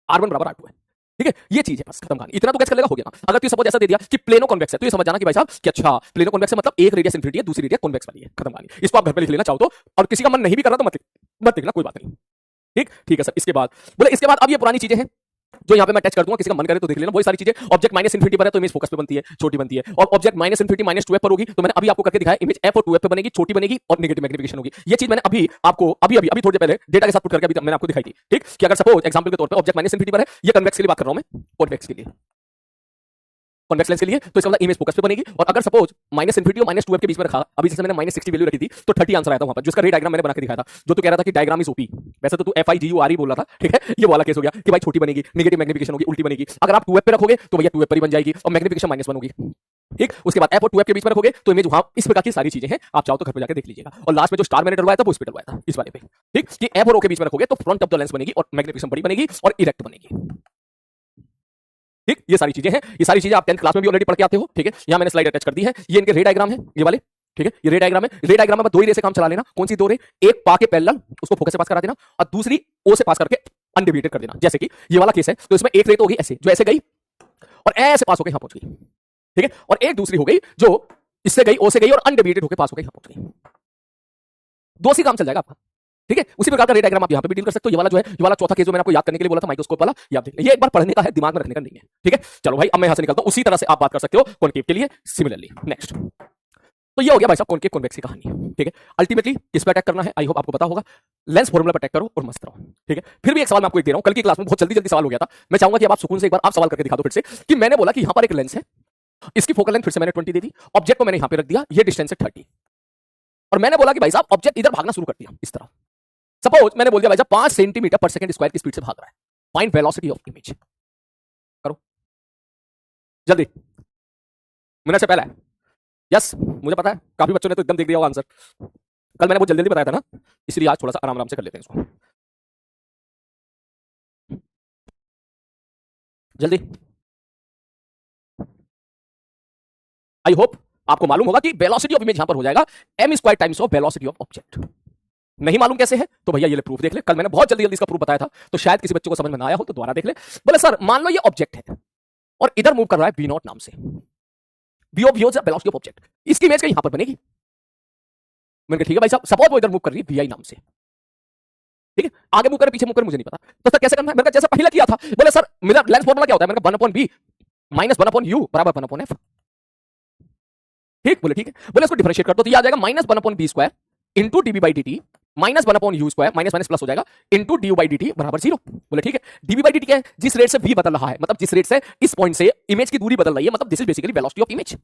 R1 बराबर R2 है, ठीक है, ये चीज है, बस खत्म कहानी, इतना तो कैसे कर लेगा, हो गया ना। अगर तू सपोज ऐसा दे दिया कि प्लेनो कॉन्वेक्स है, तो ये समझ जाना कि भाई साहब कि अच्छा प्लेनो कॉन्वेक्स है मतलब एक रेडियस इन्फिनिटी है, दूसरी रेडियस कॉन्वेक्स वाली है, खत्म कहानी, इसको आप घर पे लिख लेना चाहो तो, और किसी का मन नहीं भी कर रहा तो मत लिखना, कोई बात नहीं, ठीक है सर। इसके बाद बोले, इसके बाद अब ये पुरानी चीजें हैं जो यहां पे मैं टच कर दूंगा, किसी का मन करे तो देख लेना, वही सारी चीजें, ऑब्जेक्ट -इन्फिनिटी पर है तो इमेज फोकस पे बनती है, छोटी बनती है, और ऑब्जेक्ट -इन्फिनिटी -2f पर होगी, तो मैंने अभी आपको करके दिखाया, इमेज f और 2f पे बनेगी, छोटी बनेगी और नेगेटिव मैग्निफिकेशन होगी, ये चीज मैंने अभी आपको अभी थोड़ी देर पहले डेटा के साथ पुट करके अभी मैंने आपको दिखाई थी, ठीक, कि अगर सपोज एग्जांपल के तौर पे ऑब्जेक्ट -इन्फिनिटी पर है, ये कन्वेक्स के लिए बात कर रहा हूं मैं, कॉन्वेक्स के लिए, कॉन्वेक्स लेंस के लिए, तो इसका मतलब इमेज फोकस पे बनेगी। और अगर सपोज माइनस इन्फिनिटी और माइनस 2f के बीच में रखा, अभी जैसे मैंने माइनस 60 वैल्यू रखी थी तो 30 आंसर आया था वहां पर, जिसका रे डायग्राम मैंने बना के दिखाया था, जो तू कह रहा था कि डायग्राम इज ओपी। वैसे तो तू FIGURE बोल रहा था, ठीक है, ये वाला केस हो गया कि भाई छोटी बनेगी, नेगेटिव मैग्निफिकेशन होगी, उल्टी बनेगी। अगर आप 2f पे रखोगे तो भैया 2f पर ही बन जाएगी और मैग्निफिकेशन -1 होगी, ठीक। उसके बाद f और 2f के बीच में रखोगे तो इमेज वहां, इस प्रकार की सारी चीजें हैं, आप चाहो तो घर पे जाके देख लीजिएगा। और लास्ट में जो स्टार मैंने डलवाया था वो इस पे डलवाया था, इस वाले पे, ठीक, कि f और o के बीच में रखोगे तो फ्रंट ऑफ द लेंस बनेगी और मैग्निफिकेशन बड़ी बनेगी और इरेक्ट बनेगी, ठीक। ये सारी चीजें हैं, ये सारी चीजें आप 10th क्लास में भी ऑलरेडी पढ़ के आते हो, ठीक है। यहां मैंने स्लाइड अटैच कर दी है, ये इनके रे डायग्राम है, ये वाले, ठीक है। ये रे डायग्राम है, रे डायग्राम में दो ही रे से काम चला लेना। कौन सी दो रे? एक पा के पैरेलल उसको फोकस से पास करा देना और दूसरी ओ से पास करके अनडिविएटेड कर देना। जैसे कि ये वाला केस है तो इसमें एक रे तो होगी ऐसे, जो ऐसे गई और ऐसे पास होकर यहां पहुंच गई, ठीक है। और एक दूसरी हो गई जो इससे गई, ओ से गई और अनडिविएटेड होकर पास होकर यहां पहुंच गई। दो सी काम चल जाएगा आपका, ठीक है। उसी प्रकार का रे डायग्राम आप यहां पे भी डील कर सकते हो। ये वाला जो है, ये वाला चौथा केस जो मैंने आपको याद करने के लिए बोला था माइक्रोस्कोप वाला, ये आप देख लें। ये एक बार पढ़ने का है, दिमाग में रखने का नहीं है, ठीक है। चलो भाई, अब मैं यहां से निकलता हूं। उसी तरह से आप बात कर सकते हो कॉनकेव के लिए सिमिलरली। नेक्स्ट, तो ये हो गया भाई साहब कॉनकेव कॉन्वेक्स की कहानी, ठीक है। अल्टीमेटली किस पे अटैक करना है आई होप आपको पता होगा, लेंस फॉर्मूला पर अटैक करो और मस्त रहो, ठीक है। फिर भी एक सवाल मैं आपको एक दे रहा हूं, कल की क्लास में बहुत जल्दी जल्दी सवाल हो गया था। मैं चाहूंगा कि अब आप सुकून से एक बार आप सवाल करके दिखा दो फिर से, कि मैंने बोला कि यहां पर एक लेंस है, इसकी फोकल लेंथ फिर से मैंने 20 दे दी, ऑब्जेक्ट को मैंने यहां पे रख दिया, ये डिस्टेंस है 30, और मैंने बोला कि भाई साहब ऑब्जेक्ट इधर भागना शुरू कर दिया इस तरह। सपोज मैंने बोल दिया भाई साहब 5 सेंटीमीटर पर सेकंड स्क्वायर की स्पीड से भाग रहा है, फाइंड वेलोसिटी ऑफ इमेज। करो जल्दी, मिनट से पहले है। यस, मुझे पता है काफी बच्चों ने तो एकदम देख दिया होगा आंसर। कल मैंने बहुत जल्दी जल्दी बताया था ना, इसलिए आज थोड़ा सा आराम आराम से कर लेते हैं इसको जल्दी। आई होप आपको मालूम होगा कि वेलोसिटी ऑफ इमेज यहां पर हो जाएगा m² times of velocity of object. नहीं मालूम कैसे है तो भैया ये ले प्रूफ देख ले, कल मैंने बहुत जल्दी जल्दी इसका प्रूफ बताया था, तो शायद किसी बच्चे को समझ में ना आया हो तो दोबारा देख ले। बोले सर मान लो ये ऑब्जेक्ट है और इधर मूव कर रहा है v0 नाम से, v of velocity of object, इसकी इमेज कहीं यहां पर बनेगी। मैंने कहा ठीक है भाई साहब, सपोज वो इधर मूव कर रही है vi नाम से, ठीक है। आगे मूव करे पीछे मूव करे मुझे नहीं पता, तो सर कैसे करना है? मैंने कहा जैसा पहले किया था। बोले सर मेरा लेंस फॉर्मूला क्या होता है? मैंने कहा 1/b माइनस 1/u बराबर 1/f, ठीक। बोले ठीक है। बोले इसको डिफरेंशिएट कर दो तो ये आ जाएगा -1/b² into dv/dt minus 1/u² minus minus plus हो जाएगा इंटू du/dt बराबर 0। बोले ठीक है। dv/dt क्या है? जिस रेट से v बदल रहा है, मतलब जिस रेट से इस पॉइंट से इमेज की दूरी बदल रही है, मतलब this is basically velocity of image,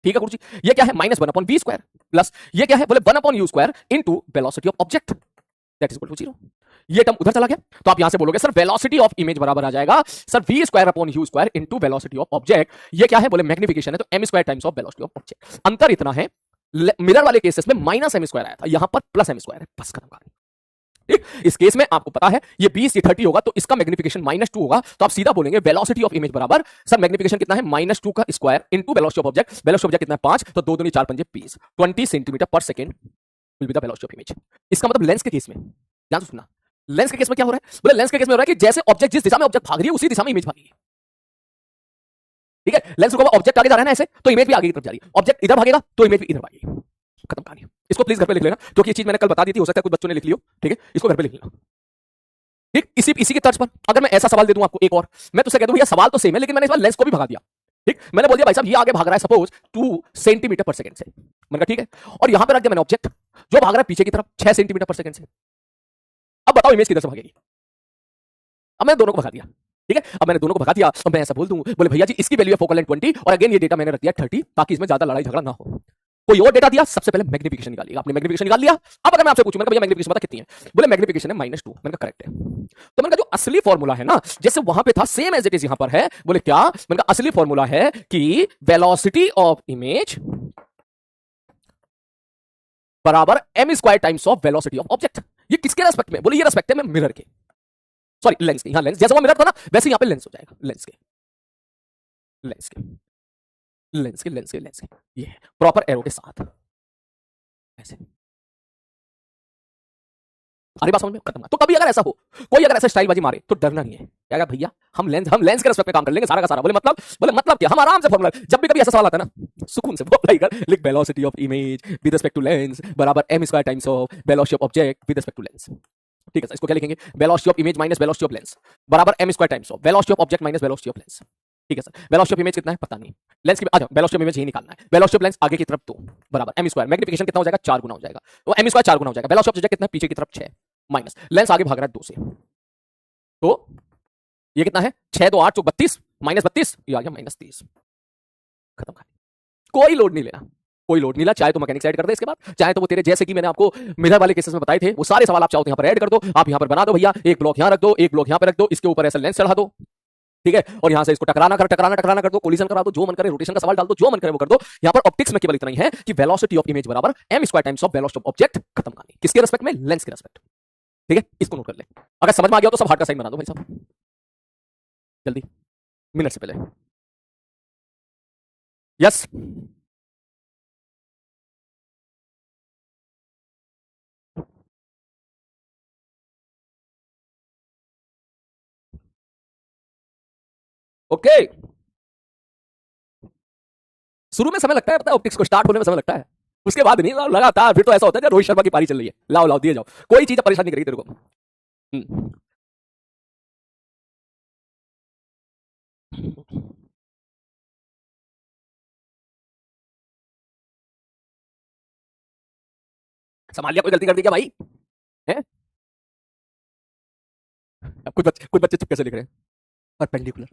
ठीक है गुरुजी। ये क्या है? -1/v² प्लस ये क्या है? बोले 1/u² into velocity of object that is equal to 0। ये टर्म उधर चला गया तो आप यहां से बोलोगे सर वेलोसिटी ऑफ इमेज बराबर आ जाएगा sir v² into velocity of object. ये क्या है? बोले मैग्निफिकेशन है तो m² times of velocity of object. अंतर इतना है, मिरर वाले केसेस में -m² आया था, यहां पर +m² है, बस खत्म कहानी, ठीक। इस केस में आपको पता है ये 20 ये 30 होगा तो इसका मैग्निफिकेशन -2 होगा, तो आप सीधा बोलेंगे वेलोसिटी ऑफ इमेज बराबर सर मैग्निफिकेशन कितना है? -2 का square into velocity of object. Velocity of object कितना है? 5, तो 2 दूनी 4 पंजे 20, 20 सेंटीमीटर पर second will be the velocity of image. इसका मतलब लेंस के केस में ध्यान से सुनना, लेंस के केस में क्या हो रहा है? बोले लेंस के केस में हो रहा है कि जैसे ऑब्जेक्ट जिस दिशा में ऑब्जेक्ट भाग रही है उसी दिशा में इमेज भागेगी, ठीक है। लेंस रुका हुआ, ऑब्जेक्ट आगे जा रहा है ना ऐसे, तो इमेज भी आगे की तरफ जा रही है, ऑब्जेक्ट इधर भागेगा तो इमेज भी इधर भागेगी, खत्म कहानी। इसको प्लीज घर पे लिख लेना, क्योंकि ये चीज मैंने कल बता दी थी, हो सकता है कुछ बच्चों ने लिख लियो, ठीक है। इसको घर पे लिख लेना, ठीक। इसी की तर्ज पर अगर मैं ऐसा सवाल दे दूं आपको एक और, मैं तुझसे कह दूं भैया सवाल तो सेम है लेकिन मैंने इस बार लेंस को भी भगा दिया, ठीक। मैंने बोल दिया भाई साहब ये आगे भाग रहा है सपोज 2 सेंटीमीटर पर सेकंड से, मैंने कहा ठीक है, और यहां पे रख दिया मैंने ऑब्जेक्ट जो भाग रहा है पीछे की तरफ 6 सेंटीमीटर पर सेकंड से। अब बताओ इमेज किधर से भागेगी? अब मैंने दोनों को भगा दिया, ठीक है। अब मैंने दोनों को भगा दिया और मैं ऐसा बोल दूं, बोले भैया जी इसकी वैल्यू है फोकल लेंथ 20 और अगेन ये डेटा मैंने रख दिया 30 ताकि इसमें ज्यादा लड़ाई झगड़ा ना हो। कोई और डेटा दिया, सबसे पहले मैग्निफिकेशन निकालिएगा। आपने मैग्निफिकेशन निकाल लिया, अब अगर मैं आपसे पूछूं मैंने भैया मैग्निफिकेशन पता कितनी है? बोले मैग्निफिकेशन है -2, मैंने कहा करेक्ट है। तो मैंने कहा जो असली फॉर्मूला है ना, जैसे वहां पे था सेम एज इट इज यहां पर है। बोले क्या? मैंने कहा असली फॉर्मूला है कि वेलोसिटी ऑफ इमेज बराबर m² times of velocity of object. ये किसके रेस्पेक्ट में? बोले ये रेस्पेक्ट है मिरर के, सॉरी लेंस के। यहां लेंस जैसा वो मिरर था ना वैसे यहां पे लेंस हो जाएगा, लेंस के लेंस के लेंस के लेंस के लेंस के, ये है प्रॉपर एरो के साथ ऐसे। अरे बात समझ में? खत्म। तो कभी अगर ऐसा हो, कोई अगर ऐसा स्टाइल बाजी मारे तो डरना नहीं है, क्या भैया हम लेंस के रेस्पेक्ट में काम कर लेंगे सारा का सारा। बोले मतलब क्या? हम आराम से फॉर्मूला, जब भी कभी ऐसा सवाल आता है ना सुकून से वो अप्लाई कर, लिख velocity of image with respect to lens बराबर m² times of velocity of object with respect to lens, ठीक है सर। इसको क्या लिखेंगे? Velocity of image minus velocity of lens बराबर m² times of velocity of object minus velocity of lens, ठीक है sir. Velocity of image कितना है पता नहीं, लेंस की अच्छा वेलोसिटी ऑफ इमेज ही निकालना है। वेलोसिटी ऑफ लेंस आगे की तरफ 2 बराबर m², मैग्निफिकेशन कितना हो जाएगा? 4 गुना हो जाएगा, तो m² 4 गुना हो जाएगा। वेलोसिटी ऑफ ऑब्जेक्ट कितना है? पीछे की तरफ 6 माइनस लेंस आगे भाग रहा है 2 से, तो ये कितना है 6 2 8 32 -32, ये आ गया -30। खत्म कहानी। कोई लोड नहीं लेना, कोई लोड नहीं लेना। चाहे तो मैकेनिक्स ऐड कर दे इसके बाद, चाहे तो वो तेरे जैसे कि मैंने आपको मिलर वाले केसेस में बताए थे वो सारे सवाल आप चाहो तो यहां पर ऐड कर दो, आप यहां पर बना दो भैया, एक ब्लॉक यहां रख दो, एक ब्लॉक यहां पर रख दो, इसके ऊपर ऐसा लेंस चढ़ा दो, ठीक है, और यहां से इसको टकराना कर दो, कोलिजन करा दो, जो मन करे रोटेशन का सवाल डाल दो, जो मन करे वो कर दो। यहां पर ऑप्टिक्स में केवल इतना ही है कि वेलोसिटी ऑफ इमेज बराबर m² times of velocity of object. खत्म कहानी। किसके रिस्पेक्ट में? लेंस के रिस्पेक्ट। ठीक है, इसको नोट कर ले। अगर समझ में आ गया तो सब हार्ट का साइन बना दो भाई साहब, जल्दी, मिनट से पहले। Yes, okay. शुरू में समय लगता है, पता है, ऑप्टिक्स को स्टार्ट होने में समय लगता है, उसके बाद नहीं, लगातार फिर तो ऐसा होता है रोहित शर्मा की पारी चल रही है, लाओ लाओ दिए जाओ, कोई चीज परेशान नहीं करेगी तेरे को। संभाल लिया, कोई गलती कर दी क्या भाई? है? अब कुछ बच्चे चुपके से लिख रहे हैं परपेंडिकुलर।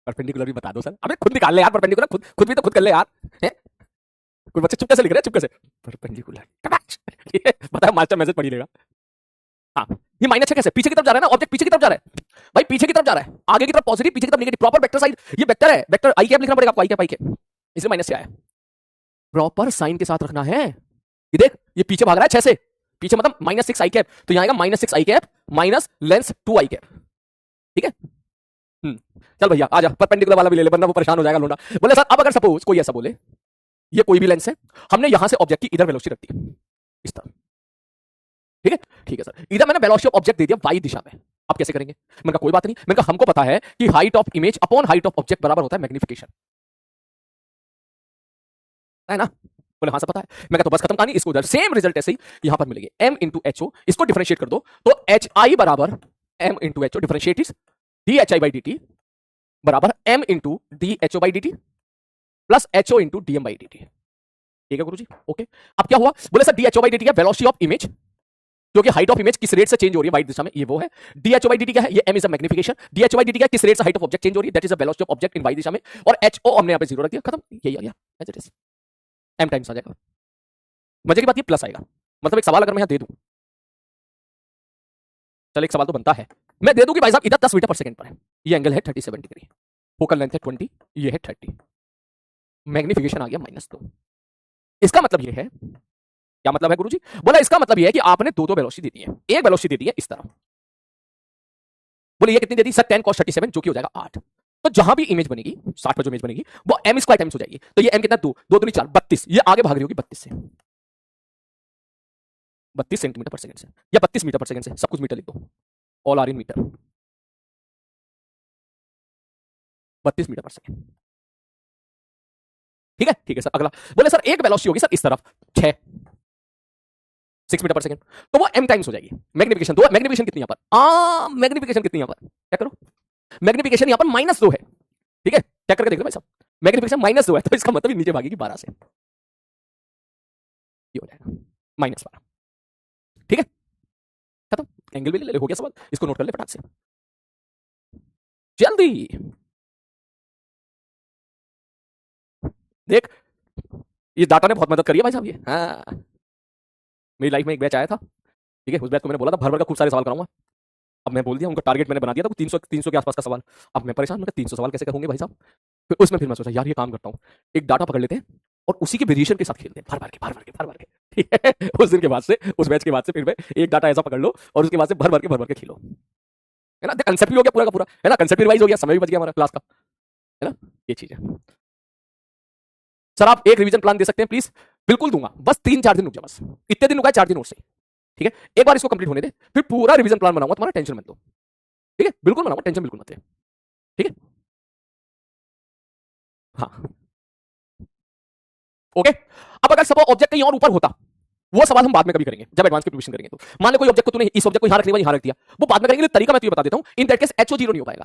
परपेंडिकुलर भी बता दो सर, अबे खुद निकाल ले यार परपेंडिकुलर, खुद भी तो खुद कर ले यार। है? कुछ बच्चे चुपके से लिख रहे हैं, चुपके से परपेंडिकुलर। बता, मास्टर मैसेज पढ़ी लेगा। हाँ, ये -6 कैसे? पीछे की तरफ जा रहा है ना, ऑब्जेक्ट पीछे की तरफ जा रहा है भाई, पीछे की तरफ जा रहा है, आगे की तरफ पॉजिटिव, पीछे की तरफ नेगेटिव, प्रॉपर वेक्टर साइड, ये वेक्टर है, वेक्टर आई कैप लिखना पड़ेगा आपको, आई कैप, इसलिए -6 आया। प्रॉपर साइन के साथ रखना है। ये देख, ये पीछे भाग रहा है 6 से, पीछे मतलब -6 आई कैप, तो यहां आएगा -6 आई कैप माइनस लेंस 2 आई कैप। ठीक है, चल भैया आ जा, परपेंडिकुलर वाला भी ले ले, वरना वो परेशान हो जाएगा लोंडा। बोले सर अब अगर सपोज कोई ऐसा बोले, ये कोई भी लेंस है, हमने यहां से ऑब्जेक्ट की इधर वेलोसिटी रख दी इस तरह, ठीक है, ठीक है सर, इधर मैंने वेलोसिटी ऑफ ऑब्जेक्ट दे दिया वाई दिशा में, अब कैसे करेंगे? मैंने कहा कोई बात नहीं, मैंने कहा हमको पता है कि height of image upon height of object बराबर होता है मैग्निफिकेशन, है ना? बोले हाँ सब पता है। मैं कहा तो बस खत्म कहानी, इसको उधर सेम रिजल्ट ऐसे ही यहां पर मिलेंगे, m इंटू एच ओ, इसको डिफरेंशिएट कर दो तो एच आई बराबर m into H O, differentiate is D H I by D T बराबर m into D H O by D T plus H O into D M by D T. ठीक है गुरुजी, okay. अब क्या हुआ? बोले sir D H O by D T है velocity of image, क्योंकि हाइट ऑफ इमेज किस रेट से चेंज हो रही है वाई दिशा में, ये वो है। D H O by D T क्या है? ये m is a magnification. D H O by D T क्या है? किस रेट से हाइट ऑफ ऑब्जेक्ट चेंज हो रही है, that is the velocity of object in Y दिशा में, और एच ओ हमने यहां पे 0 रख दिया, खत्म, यही आ गया as it is, m times आ जाएगा। मजे की बात ये प्लस आएगा, मतलब एक सवाल अगर मैं यहां दे दूं, चल एक सवाल तो बनता है, मैं दे दूं कि भाई साहब इधर 10 मीटर पर सेकंड पर है, ये एंगल है 37 डिग्री, फोकल लेंथ है 20, ये है 30, मैग्निफिकेशन आ गया -2। इसका मतलब ये है, क्या मतलब है गुरुजी? बोला इसका मतलब ये है कि आपने दो वेलोसिटी दे दी है, एक वेलोसिटी दे दी है इस तरह, बोले ये कितनी दे दी सर? 10 cos 37, जो कि हो जाएगा 8। तो जहां भी इमेज बनेगी 60 पर जो इमेज बनेगी वो m² टाइम्स हो जाएगी, तो ये m कितना 2 2 दूनी 4 32, ये आगे भाग रही होगी 32 से, 32 सेंटीमीटर पर सेकंड से या 32 मीटर पर सेकंड से, सब कुछ मीटर लिख दो, all are in metre, 32 metre पर सेकंड। ठीक है सर। अगला बोले सर एक वेलोसिटी होगी सर इस तरफ 6 मीटर पर सेकंड, तो वो m टाइम्स हो जाएगी मैग्निफिकेशन। तो मैग्निफिकेशन कितनी यहां पर? मैग्निफिकेशन कितनी यहां पर? चेक करो, मैग्निफिकेशन यहां पर -2 है, ठीक है, चेक करके देख लो भाई साहब, मैग्निफिकेशन -2 है, तो इसका मतलब नीचे भागेगी 12 से, ये हो जाएगा -12। ठीक है, खत्म, एंगल भी ले ले, हो गया सवाल, इसको नोट कर ले फटाक से, जल्दी देख। ये डाटा ने बहुत मदद करी है भाई साहब, ये हाँ, मेरी लाइफ में एक बैच आया था, ठीक है, उस बैच को मैंने बोला था भर भर का खूब सारे सवाल कराऊंगा, अब मैं बोल दिया, उनका टारगेट मैंने बना दिया था 300 के आसपास का सवाल, अब मैं परेशान, मैं 300 सवाल कैसे होंगे भाई साहब? फिर उसमें फिर मैं सोचा यार ये काम करता हूँ, एक डाटा पकड़ लेते हैं और उसी के वेरिएशन के साथ खेलते हैं, भर भर के, ठीक है। उस दिन के बाद से, उस बैच के बाद से फिर मैं एक डाटा ऐसा पकड़ लो और उसके बाद से भर भर के खेलो, है ना, कंसेप्ट भी हो गया पूरा का पूरा, है ना, कंसेप्ट रिवाइज हो गया, समय भी बच गया हमारा क्लास का, है ना, ये चीज है। सर आप एक रिवीजन प्लान दे सकते हैं प्लीज? बिल्कुल दूंगा, बस 3-4 दिन रुक जा, बस इतने दिन रुका है, 4 दिन और से, ठीक है, एक बार इसको कंप्लीट होने दे, फिर पूरा रिवीजन प्लान बनाऊंगा, तुम्हारा टेंशन मत लो, ठीक है, बिल्कुल बनाऊंगा, टेंशन बिल्कुल मत ले, ठीक है, हाँ, ओके। अब अगर सपोज ऑब्जेक्ट कहीं और ऊपर होता, वो सवाल हम बाद में कभी करेंगे जब एडवांस की प्रिपरेशन करेंगे, तो मान ले कोई ऑब्जेक्ट को तूने इस ऑब्जेक्ट को यहां रख दिया, यहां रख दिया, वो बाद में करेंगे, तरीका मैं तुझे बता देता हूं, इन दैट केस एचओ 0 नहीं हो पाएगा,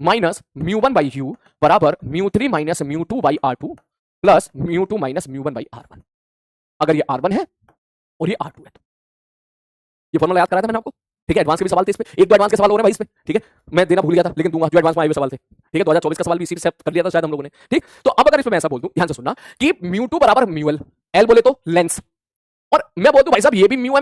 माइनस μ1/u बराबर μ3 minus μ2/r2 plus μ2 minus μ1/r1। अगर ये r1 है और ये r2 है तो ये फॉर्मूला याद कराया था मैंने आपको, ठीक है। एडवांस के भी सवाल थे इसमें, एक दो एडवांस के सवाल हो रहे हैं भाई इसमें, ठीक है। मैं देना भूल गया था लेकिन दूंगा, जो एडवांस में आए हुए सवाल थे, ठीक है। 2024 का सवाल भी इसी से कर लिया था शायद हम लोगों ने, ठीक। तो अब अगर इसमें मैं ऐसा बोल दूं, ध्यान से सुनना, कि μ2 बराबर μl, l बोले तो लेंस, और मैं बोल दूं भाई साहब ये भी μ है